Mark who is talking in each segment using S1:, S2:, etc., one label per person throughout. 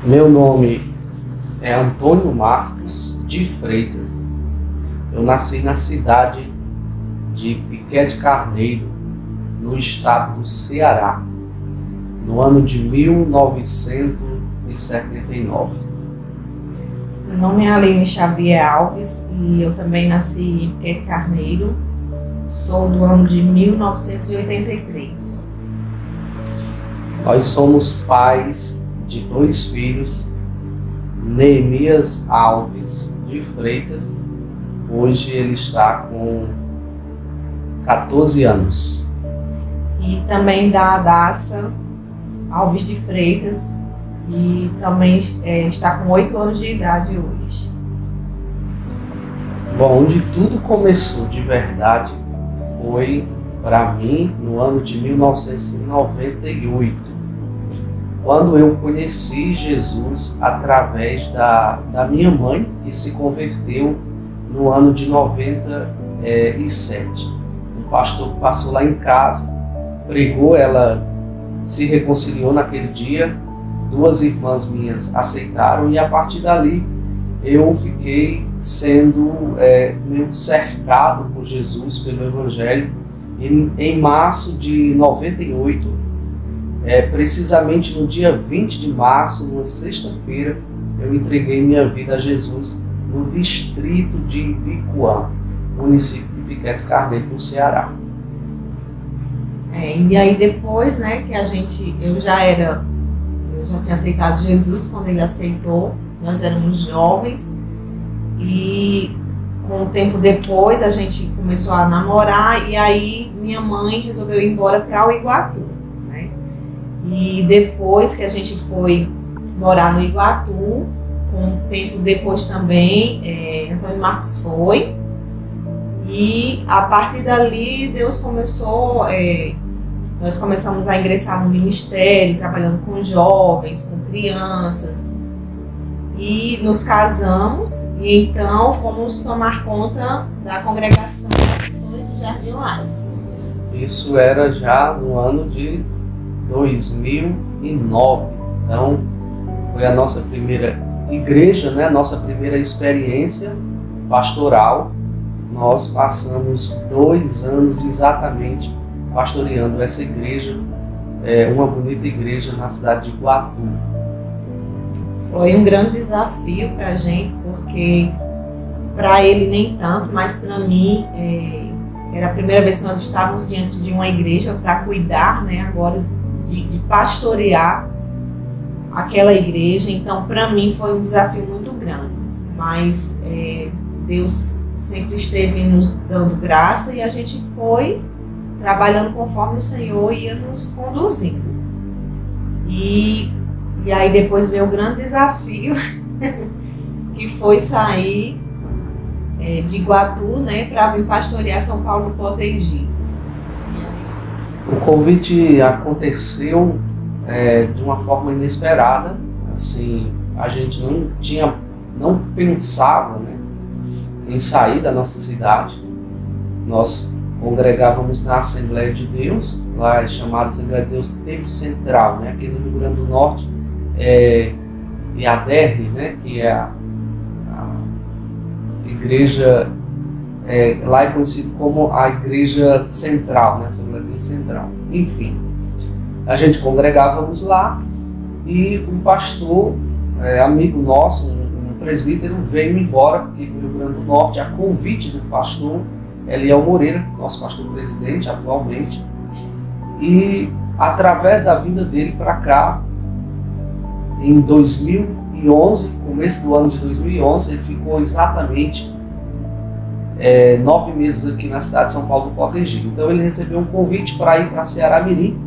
S1: Meu nome é Antônio Marcos de Freitas. Eu nasci na cidade de Piqué de Carneiro, no estado do Ceará, no ano de 1979.
S2: Meu nome é Aline Xavier Alves e eu também nasci em Piqué de Carneiro. Sou do ano de 1983.
S1: Nós somos pais de 2 filhos, Neemias Alves de Freitas. Hoje ele está com 14 anos.
S2: E também da Adassa Alves de Freitas, e também está com 8 anos de idade hoje.
S1: Bom, onde tudo começou de verdade foi para mim no ano de 1998, quando eu conheci Jesus através da minha mãe, que se converteu no ano de 97. Um pastor passou lá em casa, pregou, ela se reconciliou naquele dia, 2 irmãs minhas aceitaram, e a partir dali eu fiquei sendo meio cercado por Jesus, pelo Evangelho. E em março de 98, precisamente no dia 20 de março, numa sexta-feira, eu entreguei minha vida a Jesus no distrito de Ibicoã, município de Piqué de Carneiro, no Ceará.
S2: E aí depois, né, que eu já tinha aceitado Jesus quando ele aceitou. Nós éramos jovens e com um tempo depois a gente começou a namorar, e aí minha mãe resolveu ir embora para o Iguatu, né? E depois que a gente foi morar no Iguatu, com um tempo depois também, Antônio Marcos foi, e a partir dali Deus começou, nós começamos a ingressar no ministério, trabalhando com jovens, com crianças, e nos casamos, e então fomos tomar conta da congregação do Jardim Oásis.
S1: Isso era já no ano de 2009, então foi a nossa primeira igreja, né? Nossa primeira experiência pastoral. Nós passamos 2 anos exatamente pastoreando essa igreja, uma bonita igreja na cidade de Iguatu.
S2: Foi um grande desafio para a gente, porque para ele nem tanto, mas para mim era a primeira vez que nós estávamos diante de uma igreja para cuidar, né, agora de pastorear aquela igreja. Então, para mim foi um desafio muito grande, mas Deus sempre esteve nos dando graça e a gente foi trabalhando conforme o Senhor ia nos conduzindo. E aí depois veio o grande desafio, que foi sair de Iguatu, né, para vir pastorear São Paulo do Potengi.
S1: O convite aconteceu de uma forma inesperada. Assim, a gente não pensava, né, em sair da nossa cidade. Nós congregávamos na Assembleia de Deus, lá é chamada Assembleia de Deus Tempo Central, né, aqui no Rio Grande do Norte, e a DERN, né, que é a igreja, lá é conhecido como a Igreja Central, né, Assembleia de Deus Central. Enfim, a gente congregávamos lá, e um pastor, amigo nosso, um presbítero, veio embora aqui do Rio Grande do Norte, a convite do pastor Eliel Moreira, nosso pastor presidente atualmente, e através da vinda dele para cá, em 2011, começo do ano de 2011, ele ficou exatamente 9 meses aqui na cidade de São Paulo do Potengi. Então ele recebeu um convite para ir para Ceará Mirim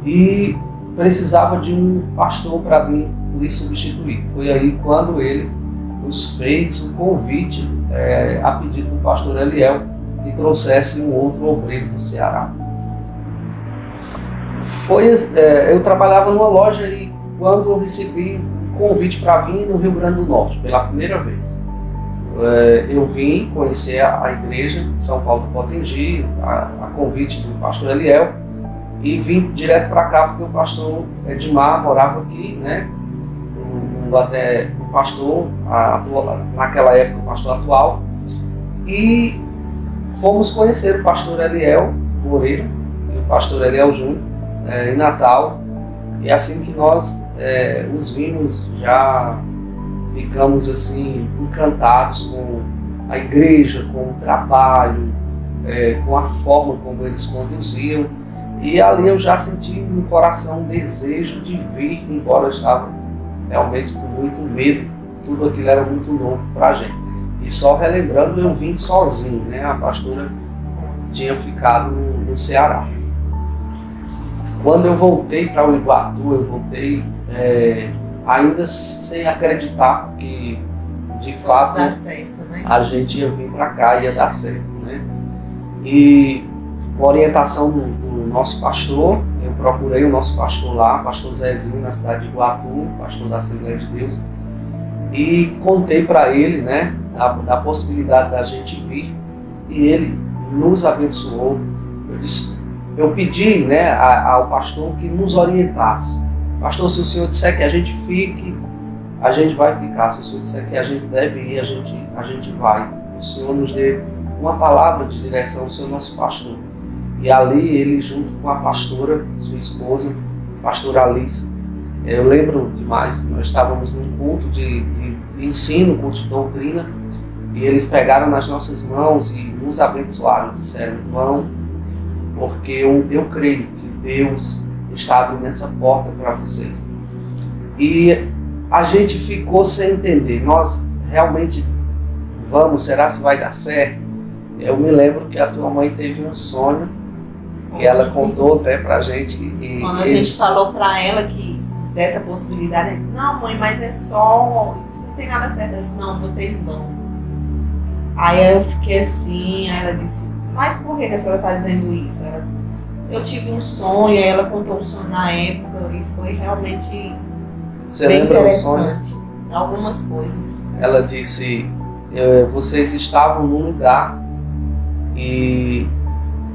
S1: e precisava de um pastor para vir lhe substituir. Foi aí quando ele nos fez o convite, a pedido do pastor Eliel, que trouxesse um outro obreiro do Ceará. Eu trabalhava numa loja e quando eu recebi o convite para vir no Rio Grande do Norte, pela primeira vez, eu vim conhecer a igreja de São Paulo do Potengi, a convite do pastor Eliel, e vim direto para cá porque o pastor Edmar morava aqui, né? até o pastor, naquela época o pastor atual, e fomos conhecer o pastor Eliel Moreira e o pastor Eliel Júnior em Natal, e assim que nós os vimos, já ficamos assim encantados com a igreja, com o trabalho, com a forma como eles conduziam, e ali eu já senti no coração um desejo de vir, embora eu estava realmente com muito medo, tudo aquilo era muito novo para a gente. E só relembrando, eu vim sozinho, né? A pastora tinha ficado no Ceará. Quando eu voltei para o Iguatu, eu voltei ainda sem acreditar que de fato
S2: dar certo, né?
S1: A gente ia vir para cá e ia dar certo, né? E com a orientação do nosso pastor, eu procurei o nosso pastor lá, pastor Zezinho, na cidade de Iguatu, pastor da Assembleia de Deus, e contei para ele, né, da possibilidade da gente vir, e ele nos abençoou. Eu pedi, né, ao pastor que nos orientasse. Pastor, se o senhor disser que a gente fique, a gente vai ficar. Se o senhor disser que a gente deve ir, a gente vai. O senhor nos deu uma palavra de direção, o senhor é nosso pastor. E ali ele, junto com a pastora, sua esposa, pastora Alice, eu lembro demais, nós estávamos num culto de ensino, culto de doutrina, e eles pegaram nas nossas mãos e nos abençoaram, disseram: vão, porque eu creio que Deus está abrindo essa porta para vocês. E a gente ficou sem entender, nós realmente vamos, será que vai dar certo? Eu me lembro que a tua mãe teve um sonho, que ela contou até pra gente. E
S2: quando a gente falou pra ela que dessa possibilidade, ela disse: não, mãe, mas é só, isso não tem nada certo. Ela disse: não, vocês vão. Aí eu fiquei assim, aí ela disse: mas por que a senhora está dizendo isso? Eu tive um sonho, aí ela contou o sonho na época e foi realmente bem interessante. Algumas coisas.
S1: Ela disse: vocês estavam num lugar e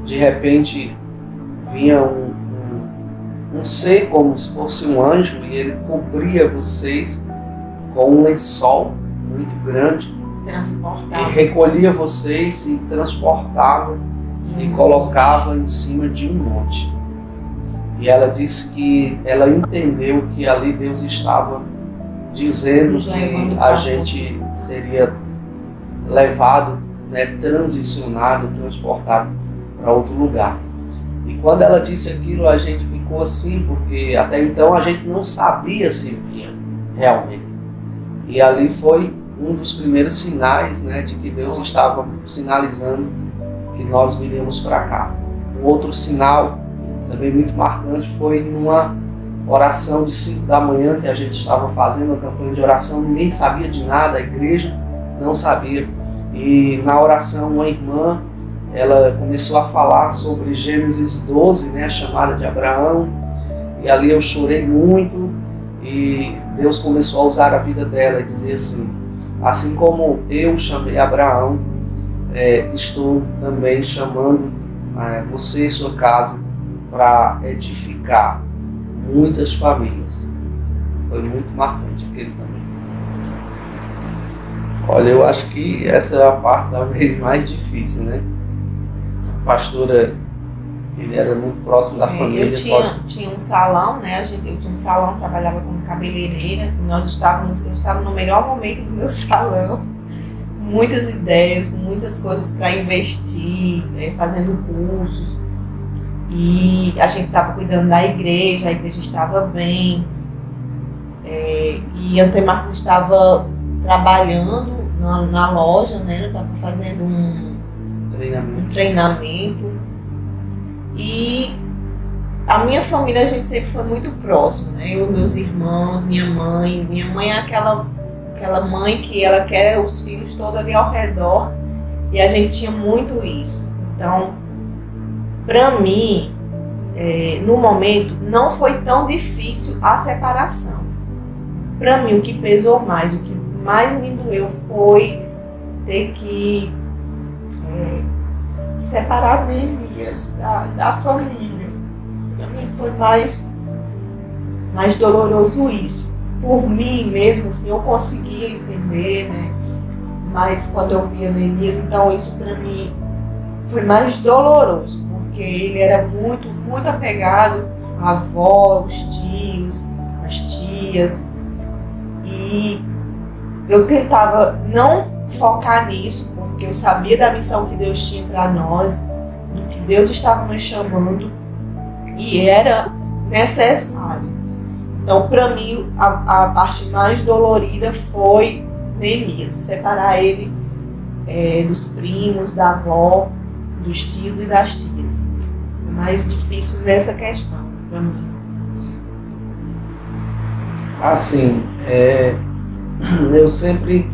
S1: de repente vinha um ser como se fosse um anjo, e ele cobria vocês com um lençol muito grande,
S2: transportava,
S1: e recolhia vocês e transportava e colocava em cima de um monte. E ela disse que ela entendeu que ali Deus estava dizendo que a gente seria levado, né, transicionado, transportado para outro lugar. E quando ela disse aquilo, a gente ficou assim, porque até então a gente não sabia se vinha realmente. E ali foi um dos primeiros sinais, né, de que Deus estava sinalizando que nós viríamos para cá. Um outro sinal também muito marcante foi numa oração de 5 da manhã que a gente estava fazendo, a campanha de oração, ninguém sabia de nada, a igreja não sabia. E na oração uma irmã, ela começou a falar sobre Gênesis 12, né, a chamada de Abraão, e ali eu chorei muito, e Deus começou a usar a vida dela e dizer assim como eu chamei Abraão, estou também chamando você e sua casa para edificar muitas famílias. Foi muito marcante aquele também. Olha, eu acho que essa é a parte talvez mais difícil, né? A pastora, ele era muito próximo da família.
S2: Eu tinha um salão, né? Eu tinha um salão, trabalhava como cabeleireira. Eu estava no melhor momento do meu salão. Muitas ideias, muitas coisas para investir, fazendo cursos. E a gente estava cuidando da igreja, a igreja estava bem. E Antônio Marcos estava trabalhando na loja, né? Eu estava fazendo um treinamento. E a minha família, a gente sempre foi muito próximo, né? Eu, meus irmãos, minha mãe. Minha mãe é aquela mãe que ela quer os filhos todos ali ao redor. E a gente tinha muito isso. Então, para mim, no momento, não foi tão difícil a separação. Para mim, o que pesou mais, o que mais me doeu foi ter que separar Neemias da família. Para mim foi mais doloroso isso, por mim mesmo, assim, eu conseguia entender, né? Mas quando eu via Neemias, então isso para mim foi mais doloroso, porque ele era muito, muito apegado à avó, os tios, as tias, e eu tentava não focar nisso, porque eu sabia da missão que Deus tinha para nós, do que Deus estava nos chamando, e era necessário. Então, para mim, a parte mais dolorida foi Neemias, separar ele dos primos, da avó, dos tios e das tias. Foi mais difícil nessa questão, para mim.
S1: Assim, eu sempre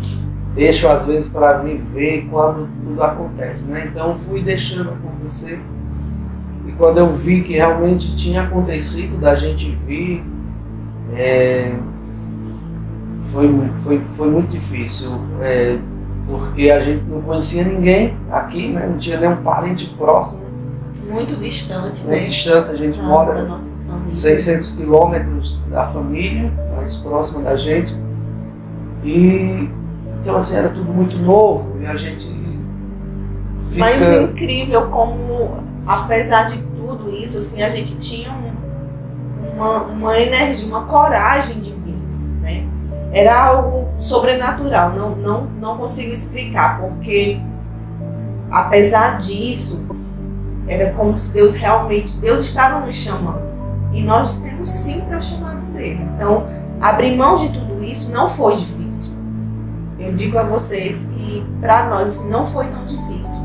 S1: deixo às vezes para viver quando tudo acontece, né? Então eu fui deixando acontecer, e quando eu vi que realmente tinha acontecido da gente vir, foi muito difícil, porque a gente não conhecia ninguém aqui, né? Não tinha nenhum parente próximo.
S2: Muito distante,
S1: muito
S2: né?
S1: distante, a gente mora
S2: da nossa família.
S1: 600 quilômetros da família, mais próxima da gente. E então assim, era tudo muito novo e a gente fica...
S2: Mas incrível como, apesar de tudo isso, assim, a gente tinha uma energia, uma coragem de vir, né? Era algo sobrenatural, não consigo explicar, porque apesar disso, era como se Deus estava nos chamando, e nós dissemos sim para o chamado dele. Então, abrir mão de tudo isso não foi difícil. Eu digo a vocês que para nós assim, não foi tão difícil.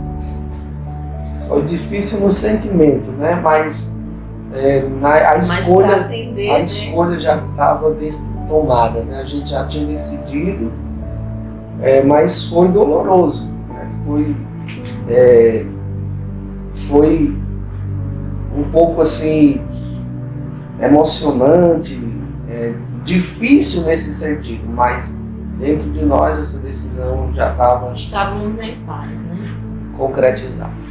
S1: Foi difícil no sentimento, né? Mas a escolha,
S2: atender,
S1: a escolha já estava tomada, né? A gente já tinha decidido, mas foi doloroso, né? Foi um pouco assim emocionante, difícil nesse sentido, mas dentro de nós essa decisão já
S2: estávamos em paz, né?
S1: Concretizada.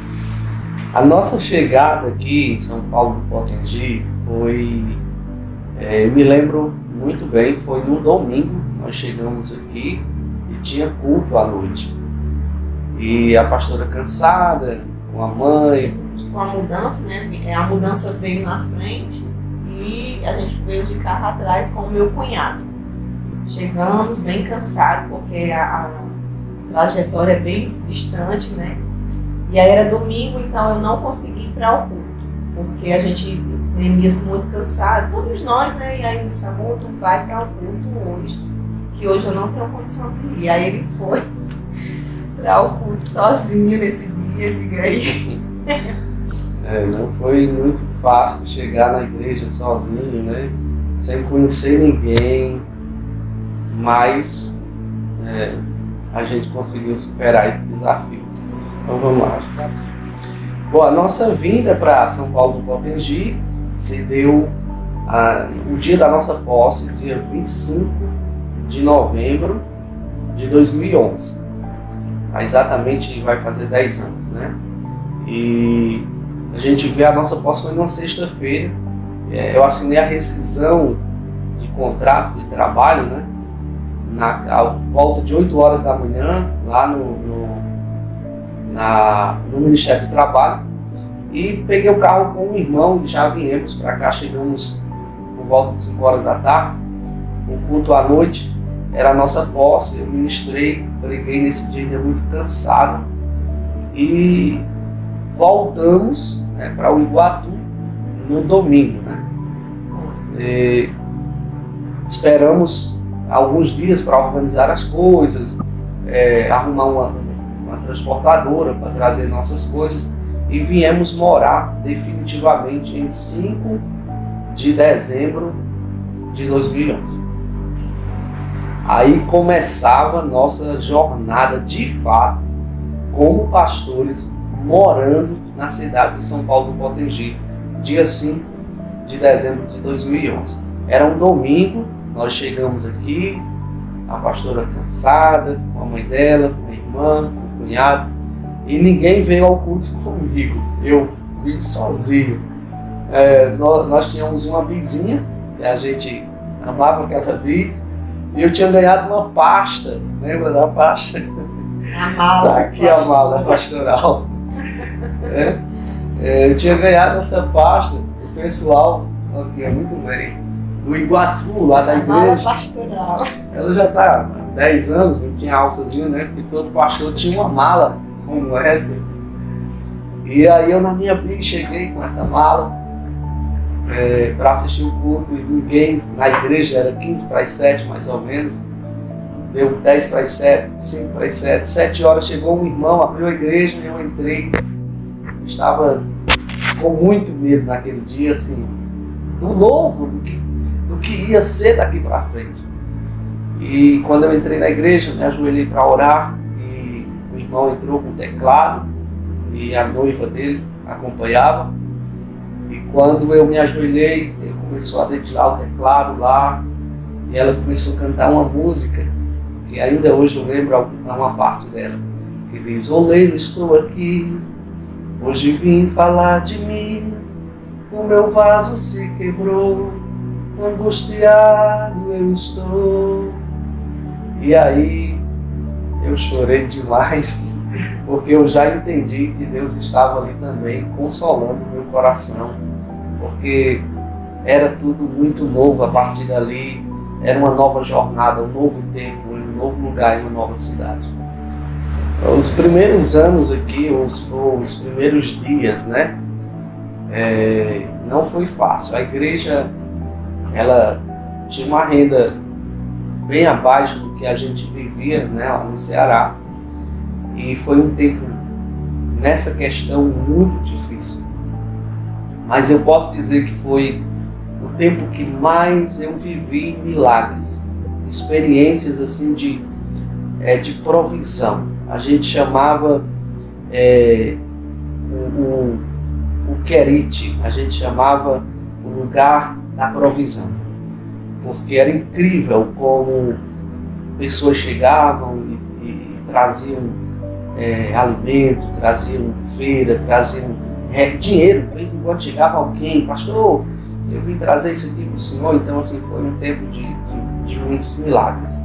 S1: A nossa chegada aqui em São Paulo do Potengi foi, me lembro muito bem, foi no domingo. Nós chegamos aqui e tinha culto à noite, e a pastora cansada, com a mãe,
S2: com a mudança, né? A mudança veio na frente e a gente veio de carro atrás com o meu cunhado. Chegamos bem cansados, porque a trajetória é bem distante, né? E aí era domingo, então eu não consegui ir para o culto, porque a gente, Neemias muito cansado, todos nós, né? E aí ele disse, amor, tu vai para o culto hoje, que hoje eu não tenho condição de ir. E aí ele foi para o culto sozinho nesse dia, diga aí.
S1: Não foi muito fácil chegar na igreja sozinho, né? Sem conhecer ninguém, mas a gente conseguiu superar esse desafio. Então vamos lá. Bom, a nossa vinda para São Paulo do Potengi se deu o dia da nossa posse, dia 25 de novembro de 2011. Exatamente vai fazer 10 anos, né? E a gente vê a nossa posse foi numa sexta-feira. Eu assinei a rescisão de contrato de trabalho, né? À volta de 8 horas da manhã, lá no Ministério do Trabalho, e peguei o carro com o irmão e já viemos para cá. Chegamos por volta de 5 horas da tarde. O culto à noite era a nossa posse. Eu ministrei, preguei nesse dia muito cansado, e voltamos, né, para o Iguatu no domingo, né? Esperamos alguns dias para organizar as coisas, arrumar uma transportadora para trazer nossas coisas, e viemos morar definitivamente em 5 de dezembro de 2011. Aí começava nossa jornada de fato como pastores, morando na cidade de São Paulo do Potengi, dia 5 de dezembro de 2011. Era um domingo, nós chegamos aqui, a pastora cansada, com a mãe dela, com a irmã, com o cunhado, e ninguém veio ao culto comigo, eu vim sozinho. Nós tínhamos uma vizinha, que a gente amava aquela bis, e eu tinha ganhado uma pasta, lembra da pasta?
S2: A mala.
S1: Tá aqui a mala pastoral. Eu tinha ganhado essa pasta, o pessoal, aqui é muito bem, do Iguatu, lá da igreja.
S2: Mala pastoral.
S1: Ela já está há 10 anos, não tinha alçazinha, né? Porque todo pastor tinha uma mala como essa. E aí eu na minha Bíblia cheguei com essa mala para assistir o culto e ninguém na igreja, era 15 para as 7 mais ou menos. Deu 10 para as 7, 5 para as 7, 7 horas chegou um irmão, abriu a igreja e eu entrei. Eu estava com muito medo naquele dia, assim, do novo, do que ia ser daqui para frente. E quando eu entrei na igreja, me ajoelhei para orar e o irmão entrou com o teclado e a noiva dele acompanhava. E quando eu me ajoelhei, ele começou a dedicar o teclado lá e ela começou a cantar uma música que ainda hoje eu lembro uma parte dela, que diz: Oleiro, estou aqui, hoje vim falar de mim, o meu vaso se quebrou, angustiado eu estou. E aí eu chorei demais, porque eu já entendi que Deus estava ali também consolando o meu coração, porque era tudo muito novo a partir dali, era uma nova jornada, um novo tempo, um novo lugar, uma nova cidade. Os primeiros anos aqui, os primeiros dias, né, não foi fácil. A igreja, ela tinha uma renda bem abaixo do que a gente vivia, né, lá no Ceará. E foi um tempo, nessa questão, muito difícil. Mas eu posso dizer que foi o tempo que mais eu vivi milagres, experiências assim de provisão. A gente chamava o Querite, a gente chamava o lugar da provisão, porque era incrível como pessoas chegavam e traziam alimento, traziam feira, traziam dinheiro. De vez em quando chegava alguém: pastor, eu vim trazer isso aqui para o senhor. Então assim, foi um tempo de muitos milagres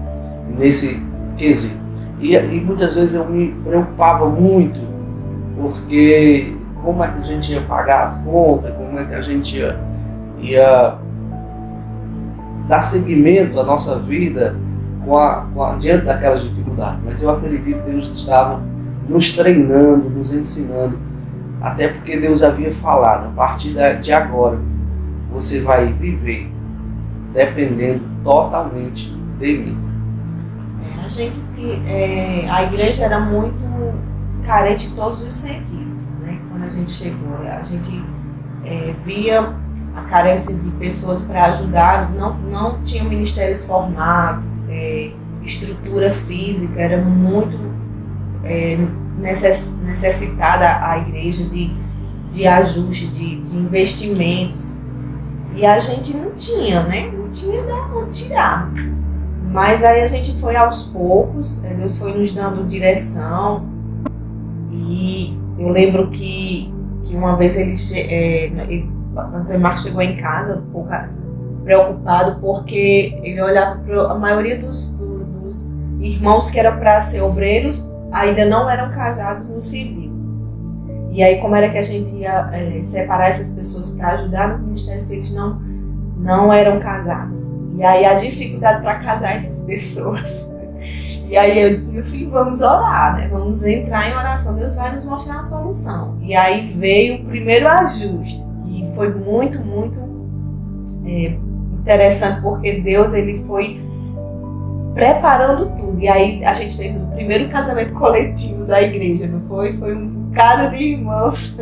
S1: nesse quesito. E muitas vezes eu me preocupava muito, porque como é que a gente ia pagar as contas, como é que a gente ia dar seguimento à nossa vida diante daquelas dificuldades. Mas eu acredito que Deus estava nos treinando, nos ensinando, até porque Deus havia falado: a partir de agora você vai viver dependendo totalmente de mim.
S2: A igreja era muito carente em todos os sentidos, né? Quando a gente chegou, a gente via a carência de pessoas para ajudar, não tinha ministérios formados, estrutura física, era muito necessitada a igreja de ajuste, de investimentos, e a gente não tinha, né? Não tinha de onde tirar. Mas aí a gente foi aos poucos, Deus foi nos dando direção. E eu lembro que uma vez Antônio Marcos chegou em casa um pouco preocupado, porque ele olhava para a maioria dos irmãos que eram para ser obreiros, ainda não eram casados no civil. E aí como era que a gente ia separar essas pessoas para ajudar no ministério se eles não eram casados? E aí a dificuldade para casar essas pessoas. E aí eu disse: meu filho, vamos orar, né? Vamos entrar em oração, Deus vai nos mostrar a solução. E aí veio o primeiro ajuste. E foi muito, muito interessante, porque Deus ele foi preparando tudo. E aí a gente fez o primeiro casamento coletivo da igreja, não foi? Foi um bocado de irmãos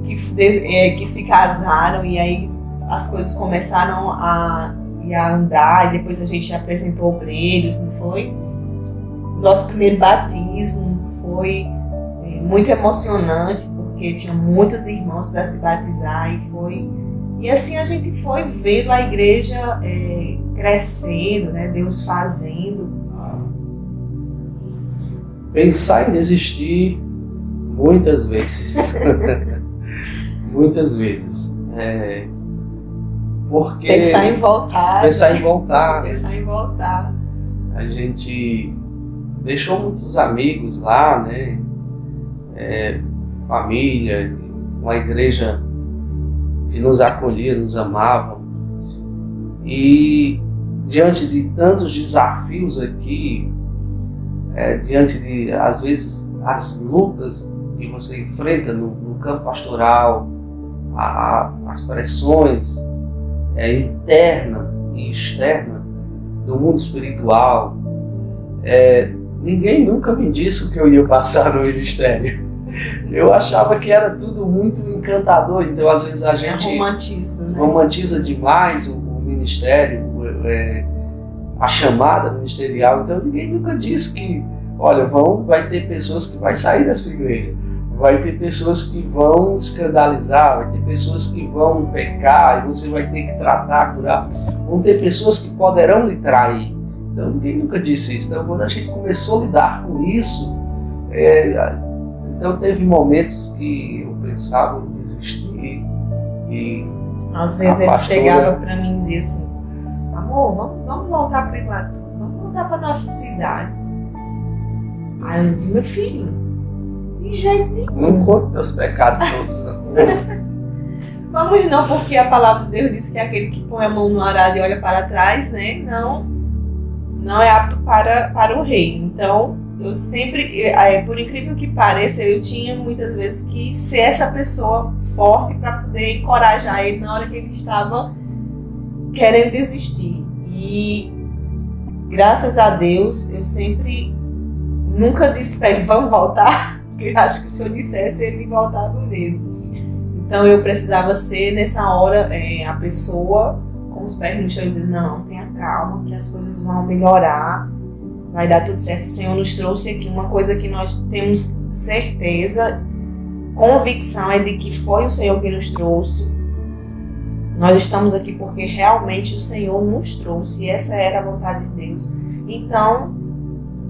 S2: que se casaram, e aí as coisas começaram a andar, e depois a gente apresentou obreiros, não foi? Nosso primeiro batismo foi muito emocionante, porque tinha muitos irmãos para se batizar, e assim a gente foi vendo a igreja crescendo, né? Deus fazendo.
S1: Pensar em desistir muitas vezes. Muitas vezes. Porque
S2: Pensar em voltar.
S1: Pensar em voltar.
S2: Pensar em voltar.
S1: A gente deixou muitos amigos lá, né? Família, uma igreja que nos acolhia, nos amava. E diante de tantos desafios aqui, diante de, às vezes, as lutas que você enfrenta no campo pastoral, as pressões interna e externa do mundo espiritual, ninguém nunca me disse o que eu ia passar no ministério. Eu achava que era tudo muito encantador, então às vezes a gente
S2: romantiza, né?
S1: Romantiza demais o ministério, a chamada ministerial. Então ninguém nunca disse que, olha, vai ter pessoas que vão sair dessa igreja, vai ter pessoas que vão escandalizar, vai ter pessoas que vão pecar e você vai ter que tratar, curar. Vão ter pessoas que poderão lhe trair. Então ninguém nunca disse isso. Então quando a gente começou a lidar com isso, então teve momentos que eu pensava em desistir. E
S2: às vezes ele chegava para mim e dizia assim: amor, vamos voltar para Iguatu, vamos voltar para nossa cidade. Aí eu dizia: meu filho, de jeito nenhum.
S1: Não conta meus pecados todos, não.
S2: Vamos não, porque a palavra de Deus diz que aquele que põe a mão no arado e olha para trás, né, não é apto para o reino. Então, eu sempre, por incrível que pareça, eu tinha muitas vezes que ser essa pessoa forte para poder encorajar ele na hora que ele estava querendo desistir. E graças a Deus, eu sempre nunca disse para ele: vamos voltar, porque acho que se eu dissesse, ele voltava mesmo. Então eu precisava ser nessa hora a pessoa com os pés no chão e dizer: não, tenha calma, que as coisas vão melhorar, vai dar tudo certo. O Senhor nos trouxe aqui. Uma coisa que nós temos certeza, convicção, é de que foi o Senhor que nos trouxe. Nós estamos aqui porque realmente o Senhor nos trouxe e essa era a vontade de Deus. Então,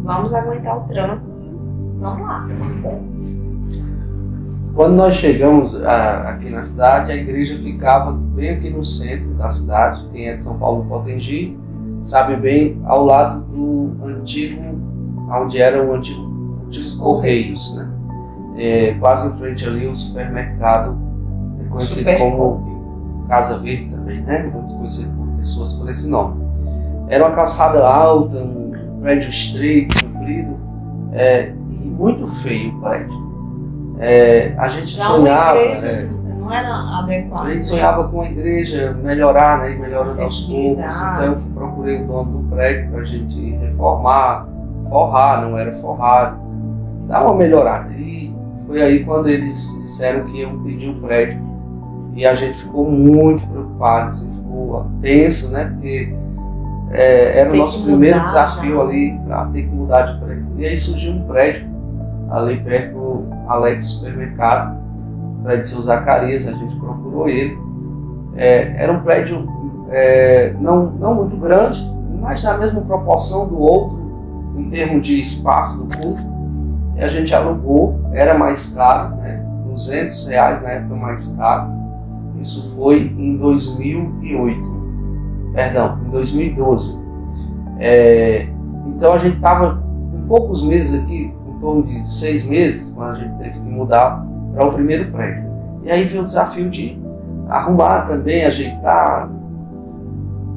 S2: vamos aguentar o tranco. Vamos lá.
S1: Quando nós chegamos aqui na cidade, a igreja ficava bem aqui no centro da cidade. Quem é de São Paulo, Potengi, sabe bem, ao lado do antigo, onde eram antigos Correios, né? Quase em frente ali o supermercado, conhecido como Casa Verde também, né? Muito conhecido por pessoas por esse nome. Era uma calçada alta, um prédio estreito, comprido, e muito feio o prédio. A gente sonhava,
S2: não era adequado.
S1: A gente sonhava com a igreja melhorar, né? E melhorando aos poucos. Então eu procurei o dono do prédio para a gente reformar, forrar, não era forrado, dar uma melhorada. E foi aí quando eles disseram que iam pedir o prédio. E a gente ficou muito preocupado, assim, ficou tenso, né? Porque era o nosso primeiro desafio ali para ter que mudar de prédio. E aí surgiu um prédio ali perto do Alex Supermercado, prédio de seu Zacarias. A gente procurou ele. Era um prédio não muito grande, mas na mesma proporção do outro, em termos de espaço do culto. E a gente alugou, era mais caro, né? R$200 na época, mais caro. Isso foi em 2008, perdão, em 2012. Então a gente estava em poucos meses aqui, em torno de 6 meses, quando a gente teve que mudar para o primeiro prédio. E aí veio o desafio de arrumar também, ajeitar.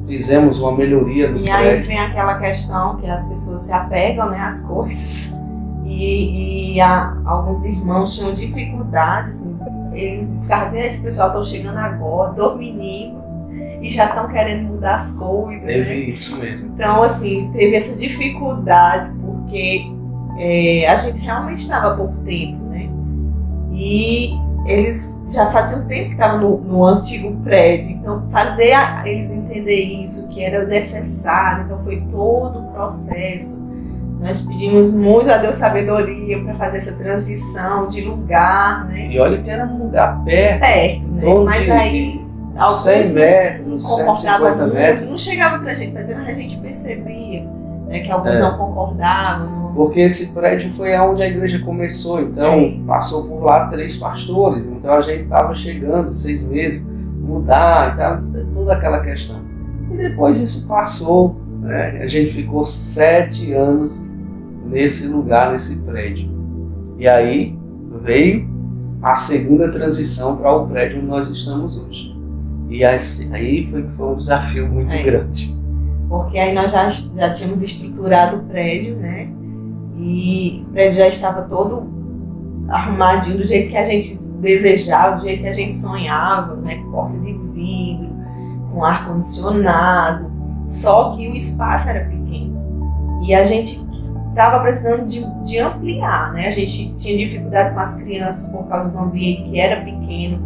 S1: Fizemos uma melhoria no prédio.
S2: E aí vem aquela questão que as pessoas se apegam, né, às coisas. E alguns irmãos tinham dificuldades. Eles ficavam assim: esse pessoal está chegando agora, domingo, e já estão querendo mudar as coisas.
S1: Teve, né? Isso mesmo.
S2: Então, assim, teve essa dificuldade, porque a gente realmente estava há pouco tempo, né? E eles já faziam tempo que estavam no antigo prédio. Então, fazer eles entenderem isso, que era necessário. Então, foi todo o processo. Nós pedimos muito a Deus sabedoria para fazer essa transição de lugar, né?
S1: E olha que era um lugar perto,
S2: né? Mas aí alguns
S1: 100 metros, 150 metros.
S2: Não chegava pra gente, mas a gente percebia, né, que alguns não concordavam.
S1: Porque esse prédio foi onde a igreja começou, então passou por lá 3 pastores, então a gente estava chegando 6 meses, mudar, estava toda aquela questão. E depois isso passou, né? A gente ficou 7 anos nesse lugar, nesse prédio. E aí veio a segunda transição para o prédio onde nós estamos hoje. E aí foi um desafio muito grande.
S2: Porque aí nós já tínhamos estruturado o prédio, né? E o prédio já estava todo arrumadinho, do jeito que a gente desejava, do jeito que a gente sonhava, né? Com porta de vidro, com ar-condicionado. Só que o espaço era pequeno. E a gente estava precisando de ampliar, né? A gente tinha dificuldade com as crianças por causa do ambiente que era pequeno.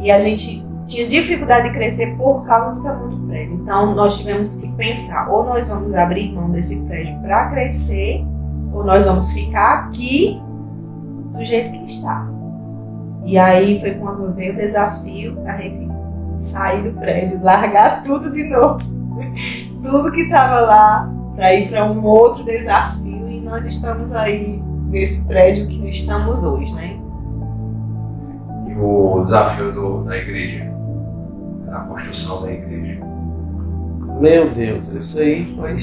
S2: E a gente tinha dificuldade de crescer por causa do tamanho do prédio. Então, nós tivemos que pensar, ou nós vamos abrir mão desse prédio para crescer, ou nós vamos ficar aqui do jeito que está. E aí foi quando veio o desafio da gente sair do prédio, largar tudo de novo, tudo que estava lá, para ir para um outro desafio. E nós estamos aí nesse prédio que estamos hoje, né?
S3: E o desafio da igreja, a construção da igreja?
S1: Meu Deus, isso aí foi...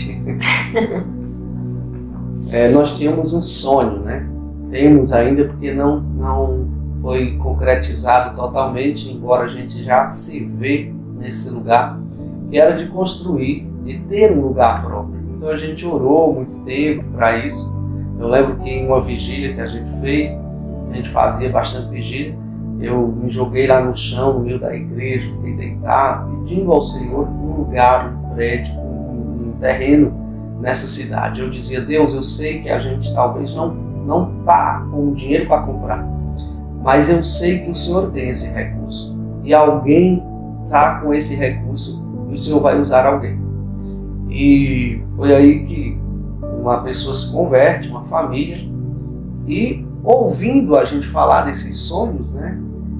S1: nós tínhamos um sonho, né? Temos ainda, porque não foi concretizado totalmente, embora a gente já se vê nesse lugar, que era de construir, de ter um lugar próprio. Então a gente orou muito tempo para isso. Eu lembro que em uma vigília que a gente fez, a gente fazia bastante vigília, eu me joguei lá no chão, no meio da igreja, fiquei deitado, pedindo ao Senhor um lugar, um prédio, um terreno nessa cidade. Eu dizia: Deus, eu sei que a gente talvez não está com o dinheiro para comprar, mas eu sei que o Senhor tem esse recurso. E alguém está com esse recurso e o Senhor vai usar alguém. E foi aí que uma pessoa se converte, uma família, e ouvindo a gente falar desses sonhos, né,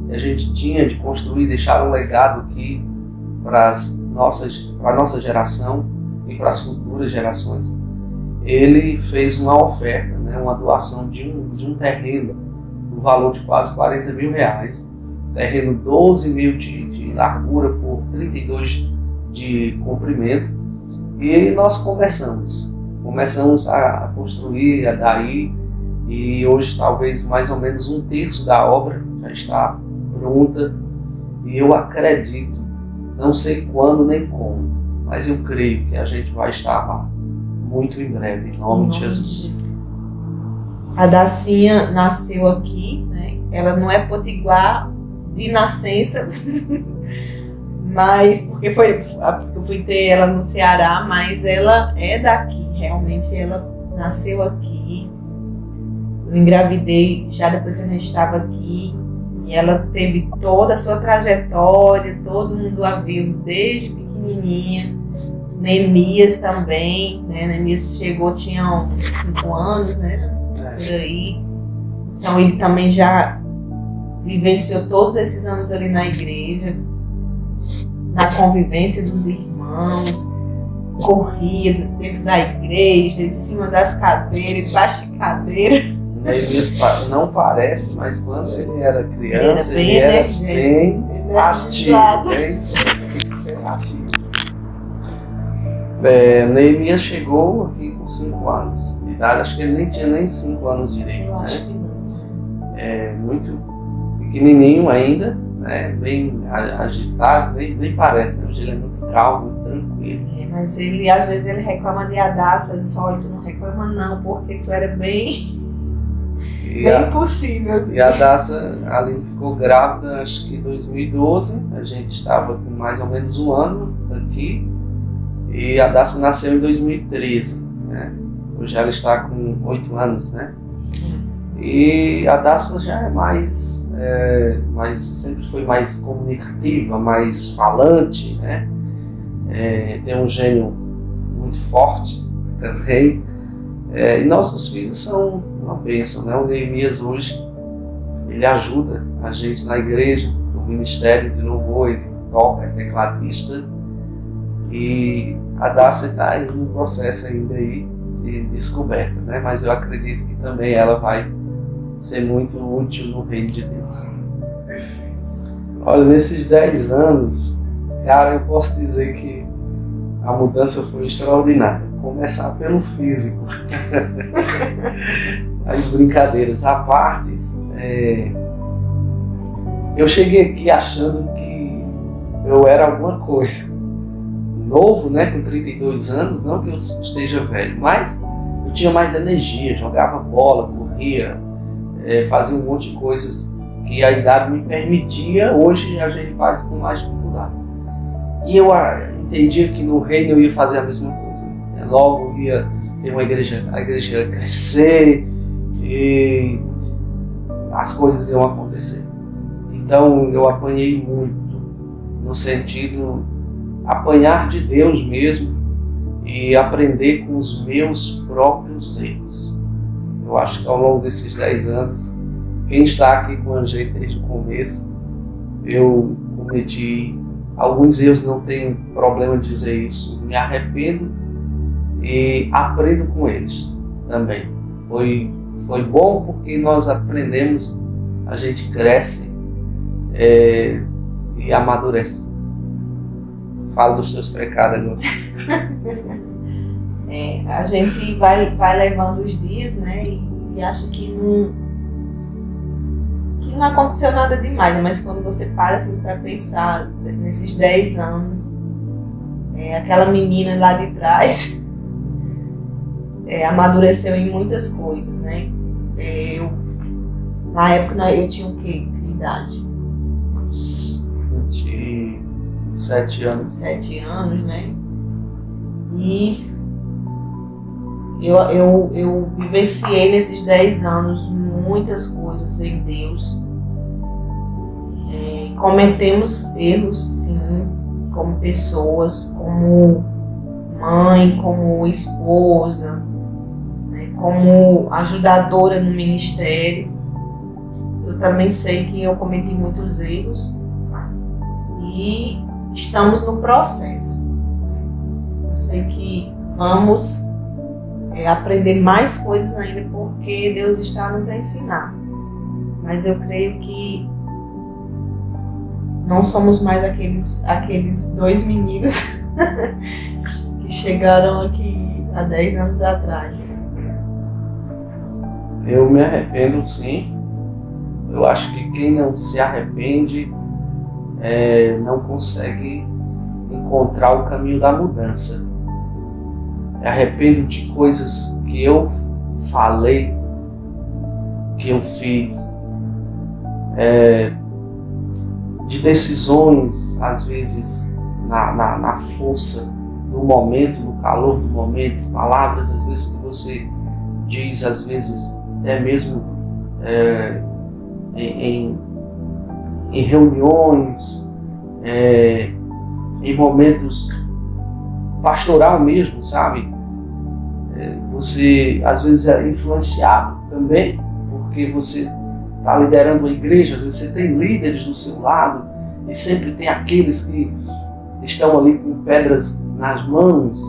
S1: que a gente tinha de construir, deixar um legado aqui para a nossa geração e para as futuras gerações, ele fez uma oferta, né, uma doação de um terreno no valor de quase R$40 mil, terreno 12 mil de largura por 32 de comprimento. E nós começamos a construir, a daí, e hoje talvez mais ou menos 1/3 da obra já está pronta, e eu acredito, não sei quando nem como, mas eu creio que a gente vai estar lá muito em breve, em nome de Jesus.
S2: A Dacinha nasceu aqui, né? Ela não é potiguar de nascença, mas porque eu fui ter ela no Ceará, mas ela é daqui, realmente ela nasceu aqui. Eu engravidei já depois que a gente estava aqui, e ela teve toda a sua trajetória, todo mundo a viu desde pequenininha. Neemias também, né? Neemias chegou, tinha uns 5 anos, né? Por aí. Então ele também já vivenciou todos esses anos ali na igreja, na convivência dos irmãos, corria dentro da igreja, em cima das cadeiras, embaixo de cadeira.
S1: Neemias não parece, mas quando ele era criança,
S2: ele era bem
S1: ativo, bem ativo. Neemias chegou aqui com 5 anos de idade, acho que ele nem tinha 5 anos direito.
S2: Eu acho que não.
S1: Muito pequenininho ainda, né? Bem agitado, nem parece, né? Hoje ele é muito calmo, muito tranquilo.
S2: Mas ele, às vezes, ele reclama de Adassa, ele diz: olha, tu não reclama não, porque tu era bem impossível. Assim.
S1: E a Adassa, ali ficou grávida, acho que em 2012, a gente estava com mais ou menos 1 ano aqui, e a Adassa nasceu em 2013, né? Hoje ela está com 8 anos, né?
S2: Isso.
S1: E a Adassa já é mais, sempre foi mais comunicativa, mais falante, né? Tem um gênio muito forte também. E nossos filhos são uma bênção, né? O Neemias hoje, ele ajuda a gente na igreja, no ministério de louvor, ele toca, é tecladista. E a Dacia está no processo ainda aí de descoberta, né? Mas eu acredito que também ela vai ser muito útil no reino de Deus. Olha, nesses 10 anos, Cara, eu posso dizer que a mudança foi extraordinária. Começar pelo físico. As brincadeiras à parte, eu cheguei aqui achando que eu era alguma coisa. Novo, né, com 32 anos, não que eu esteja velho, mas eu tinha mais energia, jogava bola, corria, fazia um monte de coisas que a idade me permitia, hoje a gente faz com mais dificuldade. E eu entendia que no reino eu ia fazer a mesma coisa. Logo ia ter a igreja ia crescer e as coisas iam acontecer. Então eu apanhei muito, no sentido apanhar de Deus mesmo e aprender com os meus próprios erros. Eu acho que ao longo desses 10 anos, quem está aqui com a gente desde o começo, eu cometi alguns erros, não tenho problema de dizer isso, me arrependo e aprendo com eles também. Foi bom porque nós aprendemos, a gente cresce e amadurece. Fala dos seus pecados agora.
S2: A gente vai levando os dias, né, e acha que não aconteceu nada demais, mas quando você para assim para pensar nesses 10 anos, aquela menina lá de trás amadureceu em muitas coisas, né? Na época eu tinha o quê? Que idade?
S1: 27 anos.
S2: 7 anos, né? E eu vivenciei nesses 10 anos muitas coisas em Deus. Cometemos erros, sim, como pessoas, como mãe, como esposa, né, como ajudadora no ministério. Eu também sei que eu cometi muitos erros e estamos no processo. Eu sei que vamos aprender mais coisas ainda porque Deus está nos ensinando. Mas eu creio que não somos mais aqueles 2 meninos que chegaram aqui há 10 anos atrás.
S1: Eu me arrependo, sim. Eu acho que quem não se arrepende não consegue encontrar o caminho da mudança. Me arrependo de coisas que eu falei, que eu fiz, de decisões, às vezes na força do momento, no calor do momento, palavras às vezes que você diz, às vezes até mesmo em reuniões, em momentos pastoral mesmo, sabe? Você às vezes é influenciado também, porque você está liderando uma igreja, às vezes você tem líderes do seu lado e sempre tem aqueles que estão ali com pedras nas mãos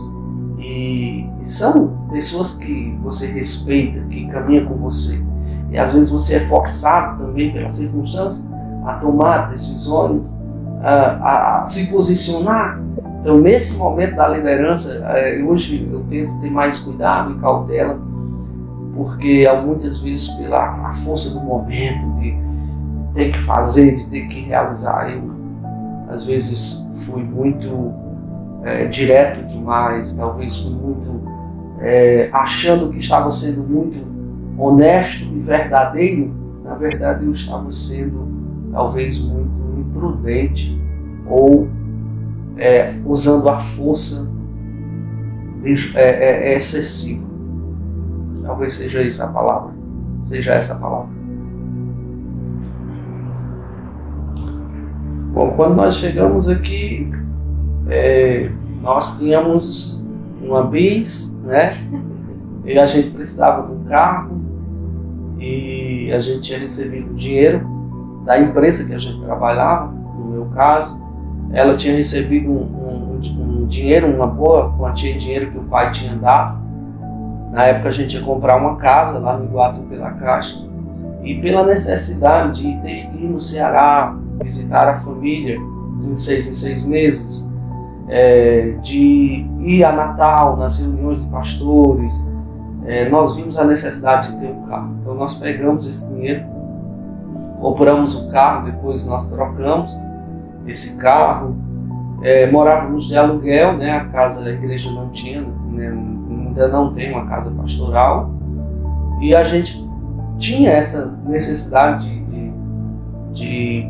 S1: e são pessoas que você respeita, que caminham com você. E às vezes você é forçado também pela circunstância a tomar decisões, a se posicionar. Então, nesse momento da liderança, hoje eu tento ter mais cuidado e cautela, porque muitas vezes pela força do momento, de ter que fazer, de ter que realizar, eu às vezes fui muito direto demais, talvez fui muito achando que estava sendo muito honesto e verdadeiro. Na verdade eu estava sendo talvez muito imprudente ou usando a força excessiva. Talvez seja essa a palavra. Bom, quando nós chegamos aqui, nós tínhamos uma bis, né? E a gente precisava de um carro e a gente tinha recebido dinheiro da empresa que a gente trabalhava, no meu caso. Ela tinha recebido um dinheiro, uma boa quantia de dinheiro que o pai tinha dado. Na época a gente ia comprar uma casa lá no Iguatu pela Caixa. E pela necessidade de ter que ir no Ceará, visitar a família, em 6 meses, de ir a Natal nas reuniões de pastores. Nós vimos a necessidade de ter um carro. Então nós pegamos esse dinheiro, compramos o carro, depois nós trocamos esse carro. Morávamos de aluguel, né? A igreja não tinha, né? Ainda não tem uma casa pastoral, e a gente tinha essa necessidade de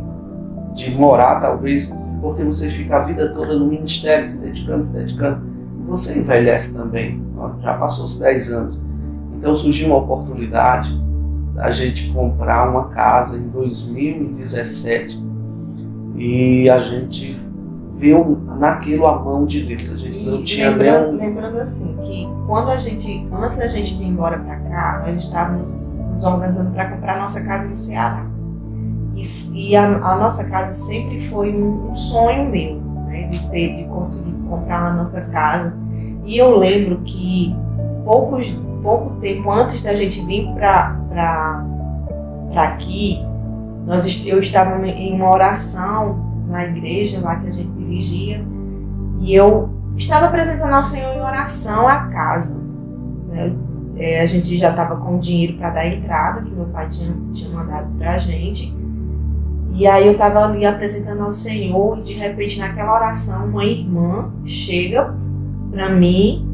S1: morar, talvez, porque você fica a vida toda no ministério, se dedicando, e você envelhece também. Já passou os 10 anos. Então surgiu uma oportunidade da gente comprar uma casa em 2017, e a gente viu naquilo a mão de Deus. A gente não tinha
S2: lembrando assim, que antes da gente vir embora para cá, nós estávamos nos organizando para comprar a nossa casa no Ceará. E a nossa casa sempre foi um sonho meu, né, de conseguir comprar a nossa casa. E eu lembro que pouco tempo antes da gente vir para aqui, eu estava em uma oração na igreja lá que a gente dirigia, e eu estava apresentando ao Senhor em oração a casa, né? A gente já estava com dinheiro para dar entrada, que meu pai tinha mandado para a gente, e aí eu estava ali apresentando ao Senhor, e de repente naquela oração uma irmã chega para mim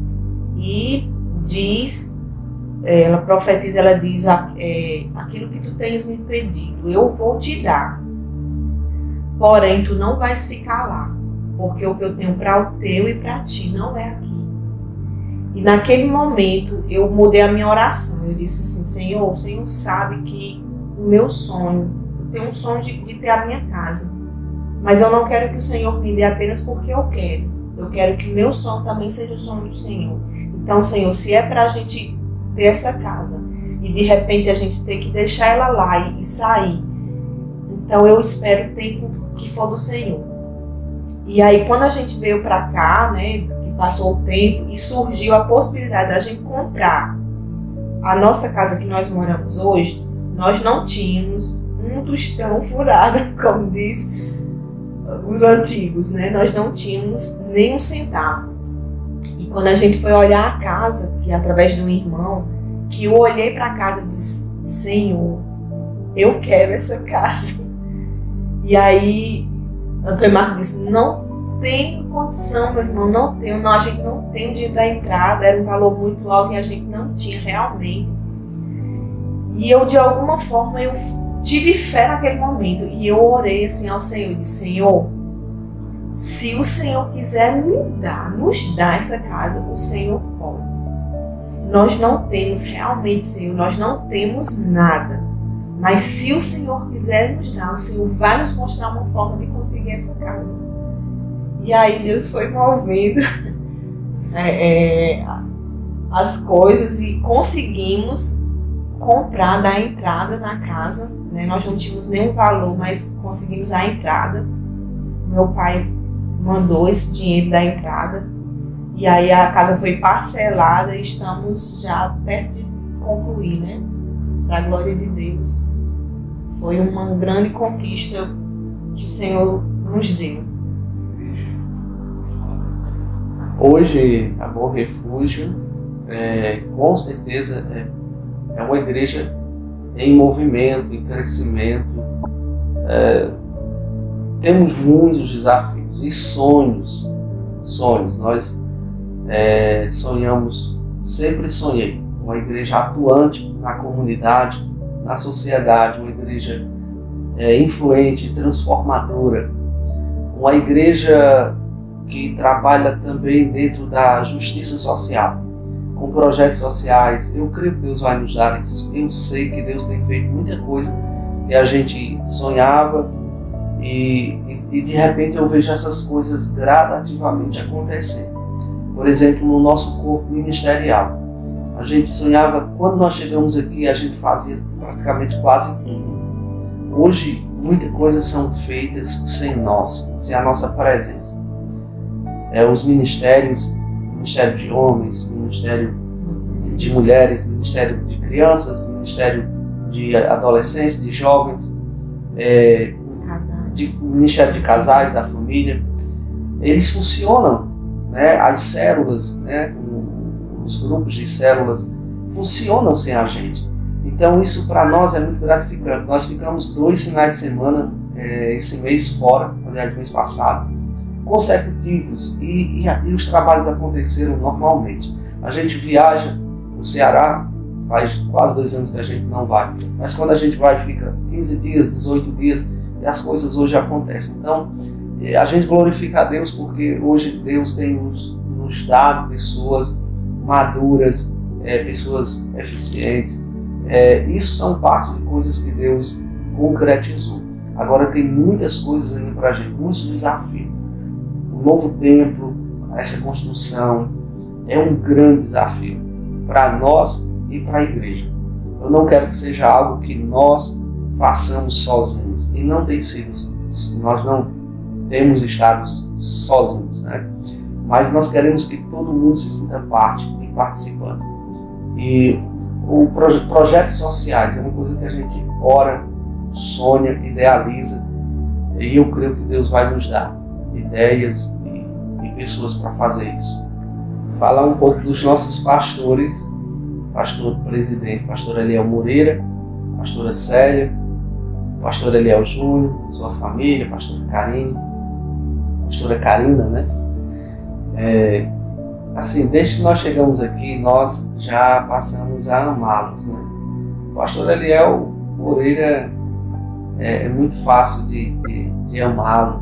S2: e diz, ela profetiza, ela diz, aquilo que tu tens me pedido, eu vou te dar. Porém, tu não vais ficar lá, porque o que eu tenho para o teu e para ti não é aqui. E naquele momento, eu mudei a minha oração. Eu disse assim, Senhor, o Senhor sabe que o meu sonho, eu tenho um sonho de ter a minha casa. Mas eu não quero que o Senhor me dê apenas porque eu quero. Eu quero que o meu sonho também seja o sonho do Senhor. Então, Senhor, se é para a gente ter essa casa, e de repente a gente ter que deixar ela lá e sair, então eu espero o tempo que for do Senhor. E aí quando a gente veio para cá, né, que passou o tempo e surgiu a possibilidade da gente comprar a nossa casa que nós moramos hoje, nós não tínhamos um tostão furado, como diz os antigos, né? Nós não tínhamos nem um centavo. E quando a gente foi olhar a casa, que através de um irmão, que eu olhei para a casa e disse, Senhor, eu quero essa casa. E aí, Antônio Marcos disse, não tem condição, meu irmão, a gente não tem o dinheiro da entrada, era um valor muito alto e a gente não tinha realmente. E eu, de alguma forma, eu tive fé naquele momento, e eu orei assim ao Senhor, e disse, Senhor, se o Senhor quiser nos dar essa casa, o Senhor pode. Nós não temos realmente, Senhor, nós não temos nada. Mas se o Senhor quiser nos dar, o Senhor vai nos mostrar uma forma de conseguir essa casa. E aí Deus foi movendo as coisas e conseguimos comprar, dar entrada na casa, né? Nós não tínhamos nenhum valor, mas conseguimos a entrada. Meu pai mandou esse dinheiro da entrada. E aí a casa foi parcelada e estamos já perto de concluir, né? Para a glória de Deus. Foi uma grande conquista que o Senhor nos deu.
S1: Hoje, a Bom Refúgio, com certeza, é uma igreja em movimento, em crescimento. Temos muitos desafios e sonhos. Nós sonhamos, sempre sonhei, uma igreja atuante na comunidade, na sociedade, uma igreja influente, transformadora, uma igreja que trabalha também dentro da justiça social, com projetos sociais. Eu creio que Deus vai nos dar isso. Eu sei que Deus tem feito muita coisa que a gente sonhava e de repente eu vejo essas coisas gradativamente acontecendo. Por exemplo, no nosso corpo ministerial. A gente sonhava, quando nós chegamos aqui, a gente fazia praticamente quase tudo. Hoje, muitas coisas são feitas sem nós, sem a nossa presença. Os ministérios, Ministério de Homens, Ministério de Mulheres, Ministério de Crianças, Ministério de Adolescentes, de Jovens, Ministério de Casais, da família, eles funcionam, né? As células, né? Os grupos de células funcionam sem a gente. Então isso para nós é muito gratificante. Nós ficamos 2 finais de semana esse mês fora, aliás, mês passado, consecutivos, e os trabalhos aconteceram normalmente. A gente viaja no Ceará, faz quase 2 anos que a gente não vai, mas quando a gente vai fica 15 dias, 18 dias, e as coisas hoje acontecem. Então a gente glorifica a Deus porque hoje Deus tem nos dado pessoas maduras, pessoas eficientes. Isso são parte de coisas que Deus concretizou. Agora tem muitas coisas ainda para a gente, muitos desafios. O novo templo, essa construção, é um grande desafio para nós e para a igreja. Eu não quero que seja algo que nós façamos sozinhos. E não tem sido. Nós não temos estado sozinhos, né? Mas nós queremos que todo mundo se sinta parte e participando. E o projetos sociais é uma coisa que a gente ora, sonha, idealiza, e eu creio que Deus vai nos dar ideias e pessoas para fazer isso. Falar um pouco dos nossos pastores, pastor presidente, pastor Eliel Moreira, pastora Célia, pastor Eliel Júnior, sua família, pastora Karina, né? Assim, desde que nós chegamos aqui, nós já passamos a amá-los, né? O pastor Eliel Moreira é muito fácil de amá-lo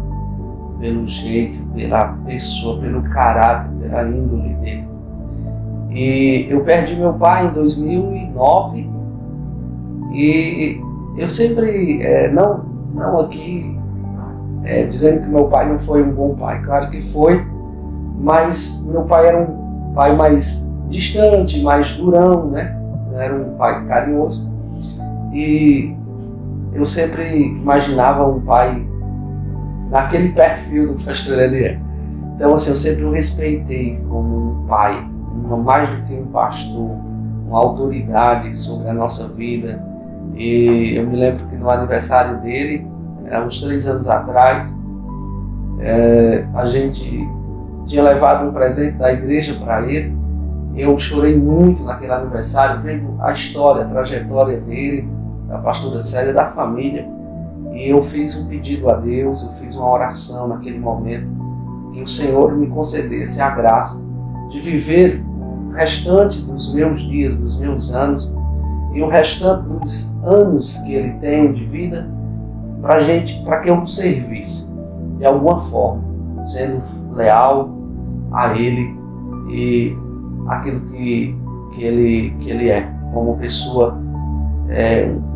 S1: pelo jeito, pela pessoa, pelo caráter, pela índole dele. E eu perdi meu pai em 2009 e eu sempre, não aqui dizendo que meu pai não foi um bom pai, claro que foi, mas meu pai era um pai mais distante, mais durão, né? Não era um pai carinhoso. E eu sempre imaginava um pai naquele perfil do pastor Eliel. Então, assim, eu sempre o respeitei como um pai, mais do que um pastor, uma autoridade sobre a nossa vida. E eu me lembro que no aniversário dele, há uns 3 anos atrás, a gente tinha levado um presente da igreja para ele. Eu chorei muito naquele aniversário, vendo a história, a trajetória dele, da pastora Célia, da família. E eu fiz um pedido a Deus, eu fiz uma oração naquele momento, que o Senhor me concedesse a graça de viver o restante dos meus dias, dos meus anos, e o restante dos anos que ele tem de vida, para que eu o servisse, de alguma forma, sendo leal a ele e aquilo que ele é, como pessoa.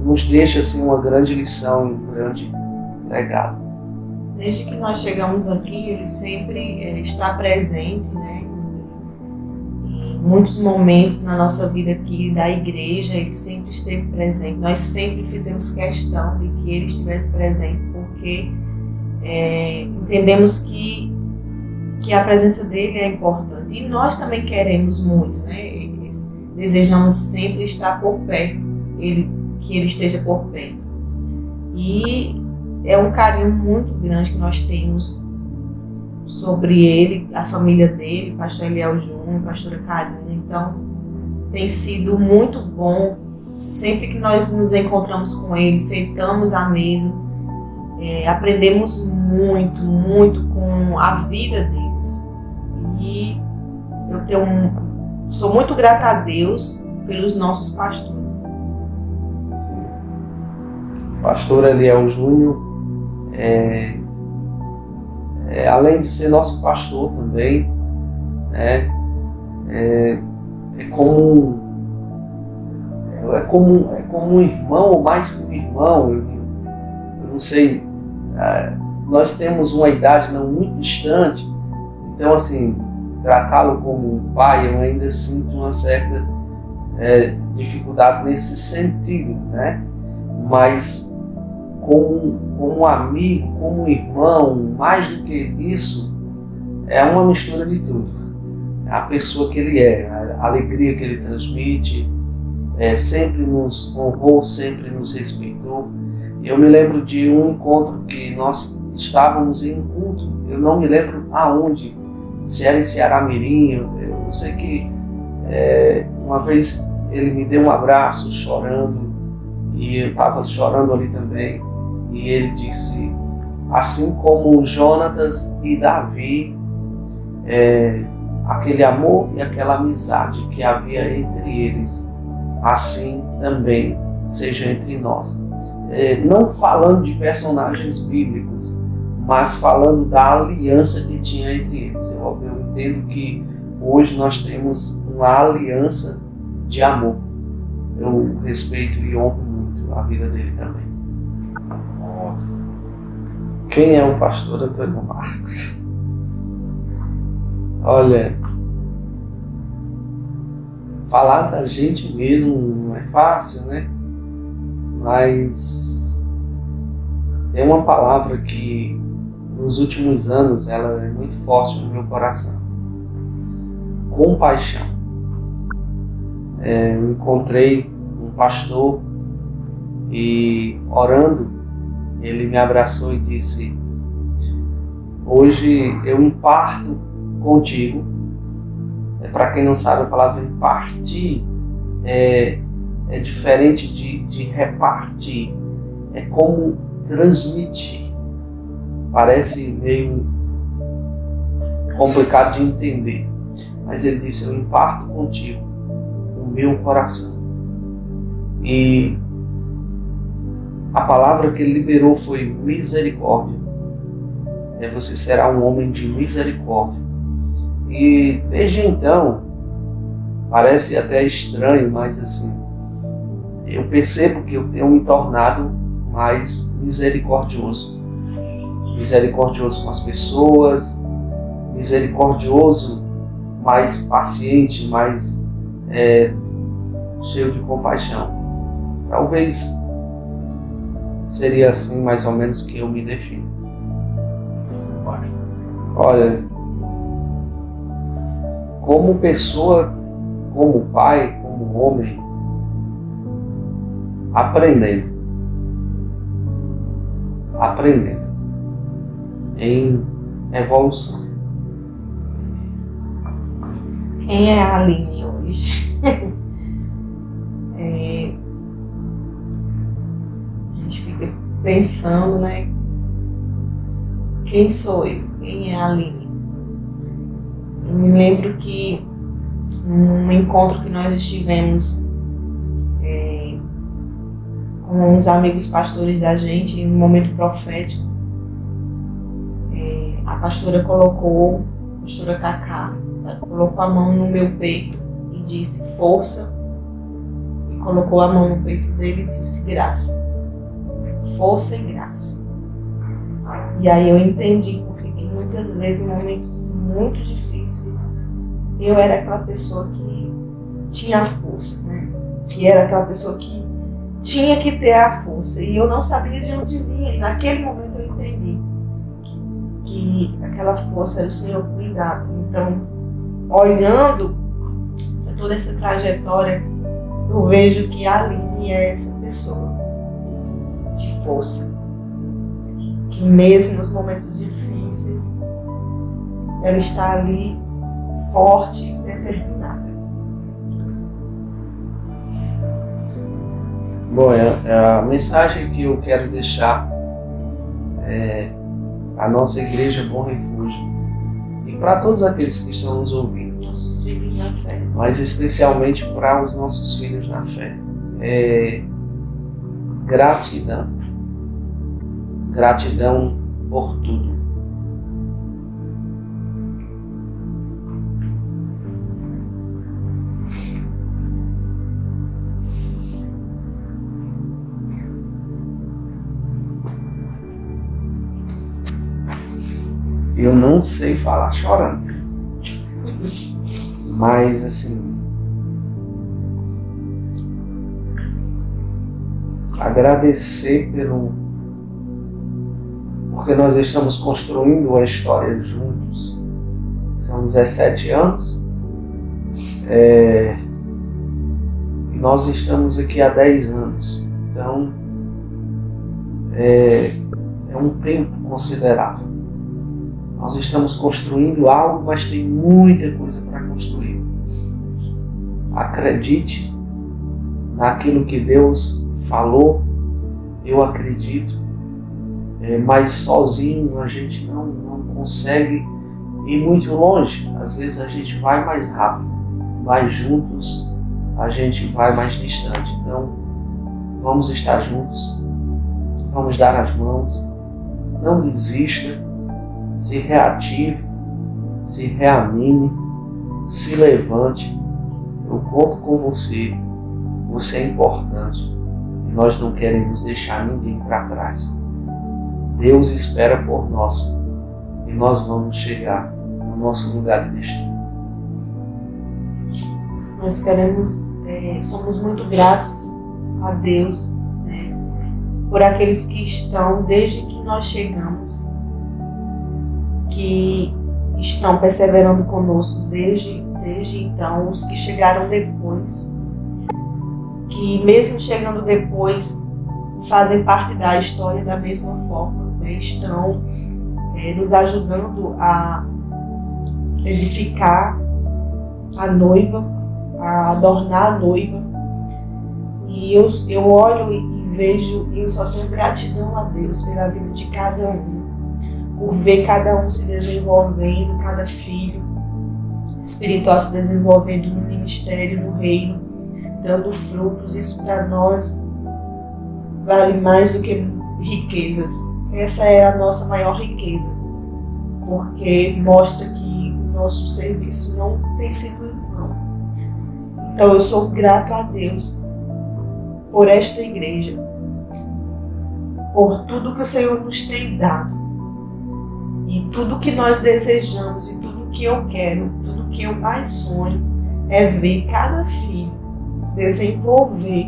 S1: Nos deixa assim uma grande lição e um grande legado.
S2: Desde que nós chegamos aqui, ele sempre está presente, né? Em muitos momentos na nossa vida aqui da igreja, ele sempre esteve presente. Nós sempre fizemos questão de que ele estivesse presente, porque entendemos que a presença dele é importante. E nós também queremos muito, né? Desejamos sempre estar por perto, que ele esteja por perto. E é um carinho muito grande que nós temos sobre ele, a família dele, pastor Eliel Júnior, pastora Karina. Então, tem sido muito bom. Sempre que nós nos encontramos com ele, sentamos à mesa, aprendemos muito, muito com a vida deles. E eu sou muito grata a Deus pelos nossos pastores.
S1: Pastor Eliel Júnior, além de ser nosso pastor também, é como um irmão, ou mais que um irmão. Eu não sei, nós temos uma idade não muito distante, então assim, tratá-lo como um pai, eu ainda sinto uma certa dificuldade nesse sentido, né? Mas como um amigo, como um irmão, mais do que isso, é uma mistura de tudo. A pessoa que ele é, a alegria que ele transmite, sempre nos honrou, sempre nos respeitou. Eu me lembro de um encontro que nós estávamos em um culto, eu não me lembro aonde, se era em Ceará-Mirim, eu sei que uma vez ele me deu um abraço chorando, e eu estava chorando ali também, e ele disse, assim como Jonatas e Davi, aquele amor e aquela amizade que havia entre eles, assim também seja entre nós. Não falando de personagens bíblicos, mas falando da aliança que tinha entre eles. Eu entendo que hoje nós temos uma aliança de amor. Eu respeito e honro muito a vida dele também. Quem é o pastor Antônio Marcos? Olha, falar da gente mesmo não é fácil, né? Mas tem uma palavra que nos últimos anos ela é muito forte no meu coração. Compaixão. Eu encontrei um pastor e orando, ele me abraçou e disse, hoje eu imparto contigo. Para quem não sabe, a palavra impartir é diferente de repartir, é como transmitir. Parece meio complicado de entender, mas ele disse, eu imparto contigo o meu coração. E a palavra que ele liberou foi misericórdia. Você será um homem de misericórdia. E desde então, parece até estranho, mas assim, eu percebo que eu tenho me tornado mais misericordioso. Misericordioso com as pessoas, misericordioso, mais paciente, mais cheio de compaixão. Talvez seria assim mais ou menos que eu me defino. Olha, como pessoa, como pai, como homem, aprendendo em evolução.
S2: Quem é a Aline hoje? A gente fica pensando, né? Quem sou eu? Quem é a Aline? Eu me lembro que num encontro que nós estivemos com uns amigos pastores da gente, em um momento profético, a pastora Cacá, colocou a mão no meu peito e disse força, e colocou a mão no peito dele e disse graça, força e graça. E aí eu entendi, porque muitas vezes, em momentos muito difíceis, eu era aquela pessoa que tinha a força, né? Que era aquela pessoa que tinha que ter a força, e eu não sabia de onde vinha, e naquele momento eu entendi que aquela força era o Senhor que me dava. Então, olhando para toda essa trajetória, eu vejo que a Aline é essa pessoa de força, que mesmo nos momentos difíceis, ela está ali forte e determinada.
S1: Bom, a mensagem que eu quero deixar é a nossa igreja Bom Refúgio, e para todos aqueles que estão nos ouvindo,
S2: Nossos filhos na fé.
S1: mas especialmente para os nossos filhos na fé, gratidão. Gratidão por tudo. Eu não sei falar chorando, mas assim, agradecer porque nós estamos construindo a história juntos. São 17 anos e nós estamos aqui há 10 anos. Então é um tempo considerável. Nós estamos construindo algo, mas tem muita coisa para construir. Acredite naquilo que Deus falou, eu acredito, mas sozinho a gente não consegue ir muito longe. Às vezes a gente vai mais rápido, vai juntos, a gente vai mais distante. Então, vamos estar juntos, vamos dar as mãos, não desista, se reative, se reanime, se levante. Eu conto com você, você é importante e nós não queremos deixar ninguém para trás. Deus espera por nós e nós vamos chegar no nosso lugar de destino.
S2: Nós queremos, somos muito gratos a Deus, né, por aqueles que estão desde que nós chegamos, que estão perseverando conosco desde então, os que chegaram depois, que mesmo chegando depois fazem parte da história da mesma forma, né, estão nos ajudando a edificar a noiva, a adornar a noiva. E eu olho e vejo, e eu só tenho gratidão a Deus pela vida de cada um, por ver cada um se desenvolvendo, cada filho espiritual se desenvolvendo no ministério, no reino, dando frutos. Isso para nós vale mais do que riquezas. Essa é a nossa maior riqueza, porque mostra que o nosso serviço não tem sido em vão. Então eu sou grato a Deus por esta igreja, por tudo que o Senhor nos tem dado, e tudo que nós desejamos, e tudo que eu quero, tudo que eu mais sonho é ver cada filho desenvolver,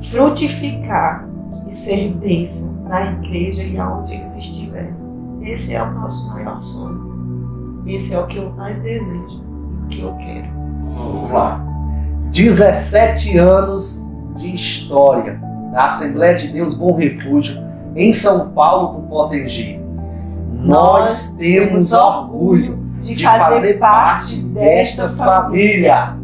S2: frutificar e ser bênção na igreja e aonde eles estiverem. Esse é o nosso maior sonho. Esse é o que eu mais desejo e o que eu quero.
S1: Vamos lá. 17 anos de história da Assembleia de Deus Bom Refúgio em São Paulo do Potengi. Nós temos orgulho de fazer parte desta família.